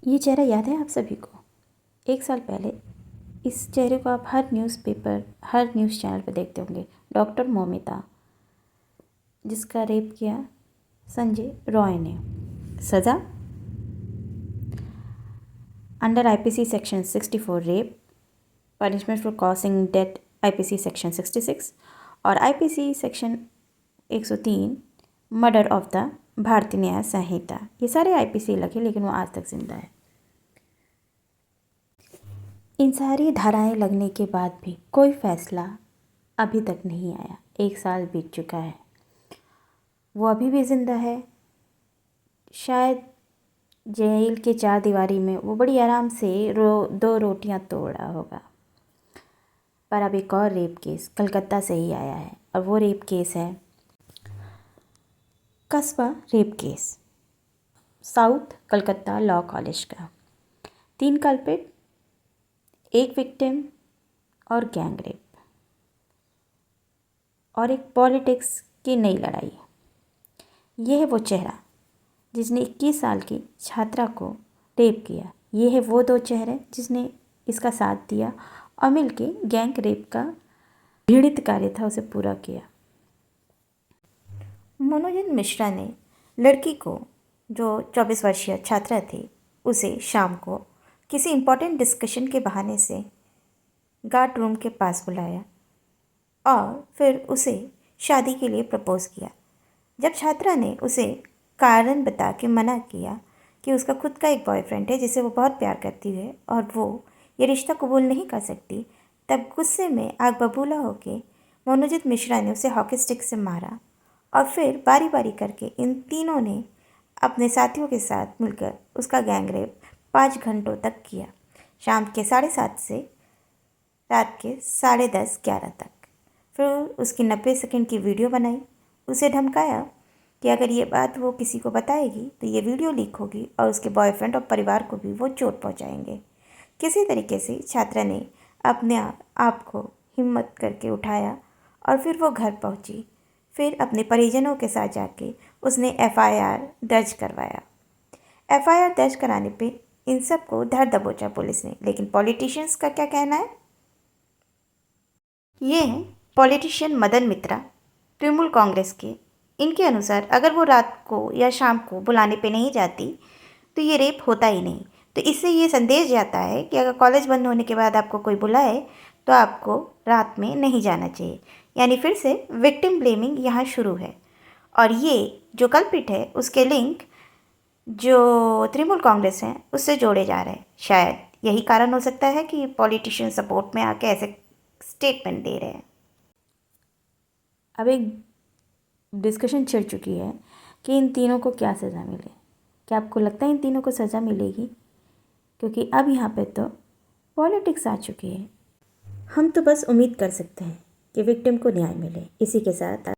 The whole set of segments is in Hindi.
ये चेहरा याद है आप सभी को? 1 साल पहले इस चेहरे को आप हर न्यूज़पेपर, हर न्यूज़ चैनल पर देखते होंगे। डॉक्टर मौमिता, जिसका रेप किया संजय रॉय ने। सज़ा under IPC section 64 rape, punishment for causing death IPC section 66 और IPC section 103 murder of the भारतीय न्याय संहिता। ये सारे आईपीसी लगे, लेकिन वो आज तक जिंदा है। इन सारी धाराएं लगने के बाद भी कोई फैसला अभी तक नहीं आया। 1 साल बीत चुका है, वो अभी भी ज़िंदा है। शायद जेल के 4 दीवारी में वो बड़ी आराम से 2 रोटियां तोड़ रहा होगा। पर अब एक और रेप केस कलकत्ता से ही आया है, और वो रेप केस है कस्बा rape case, south Calcutta law college का। 3 कल्प्रिट, 1 विक्टिम और गैंग रेप, और एक पॉलिटिक्स की नई लड़ाई। ये है वो चेहरा जिसने 21 साल की छात्रा को रेप किया। ये है वो 2 चेहरे जिसने इसका साथ दिया और मिलके गैंग रेप का घृणित कार्य था उसे पूरा किया। मनोज मिश्रा ने लड़की को, जो 24 वर्षीय छात्रा थी, उसे शाम को किसी इम्पोर्टेंट डिस्कशन के बहाने से गार्ड रूम के पास बुलाया और फिर उसे शादी के लिए प्रपोज़ किया। जब छात्रा ने उसे कारण बता के मना किया कि उसका खुद का एक बॉयफ्रेंड है जिसे वो बहुत प्यार करती है और वो ये रिश्ता कबूल नहीं कर सकती, तब गुस्से में आग बबूला होके मनोजित मिश्रा ने उसे हॉकी स्टिक से मारा। और फिर बारी बारी करके इन तीनों ने अपने साथियों के साथ मिलकर उसका गैंग रेप 5 घंटों तक किया, शाम के 7:30 से रात के 10:30-11 तक। फिर उसकी 90 सेकंड की वीडियो बनाई, उसे धमकाया कि अगर ये बात वो किसी को बताएगी तो ये वीडियो लीक होगी और उसके बॉयफ्रेंड और परिवार को भी वो चोट पहुंचाएंगे। किसी तरीके से छात्रा ने अपने आप को हिम्मत करके उठाया और फिर वो घर पहुंची। फिर अपने परिजनों के साथ जाके उसने एफआईआर दर्ज करवाया। एफआईआर दर्ज कराने पे इन सब को धर दबोचा पुलिस ने। लेकिन पॉलिटिशियंस का क्या कहना है? ये हैं पॉलिटिशियन मदन मित्रा, तृणमूल कांग्रेस के। इनके अनुसार अगर वो रात को या शाम को बुलाने पे नहीं जाती तो ये रेप होता ही नहीं। तो इससे ये संदेश जाता है कि अगर कॉलेज बंद होने के बाद आपको कोई बुलाए तो आपको रात में नहीं जाना चाहिए। यानी फिर से विक्टिम ब्लेमिंग यहाँ शुरू है। और ये जो कल्प्रिट है उसके लिंक जो तृणमूल कांग्रेस हैं उससे जोड़े जा रहे हैं। शायद यही कारण हो सकता है कि पॉलिटिशियन सपोर्ट में आके ऐसे स्टेटमेंट दे रहे हैं। अब एक डिस्कशन छिड़ चुकी है कि इन तीनों को क्या सज़ा मिले। क्या आपको लगता है इन तीनों को सज़ा मिलेगी? क्योंकि अब यहाँ पे तो पॉलिटिक्स आ चुकी है। हम तो बस उम्मीद कर सकते हैं कि विक्टिम को न्याय मिले। इसी के साथ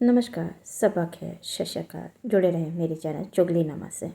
नमस्कार, सबक है, शशकाल। जुड़े रहें मेरे चैनल चुगलीनामा से।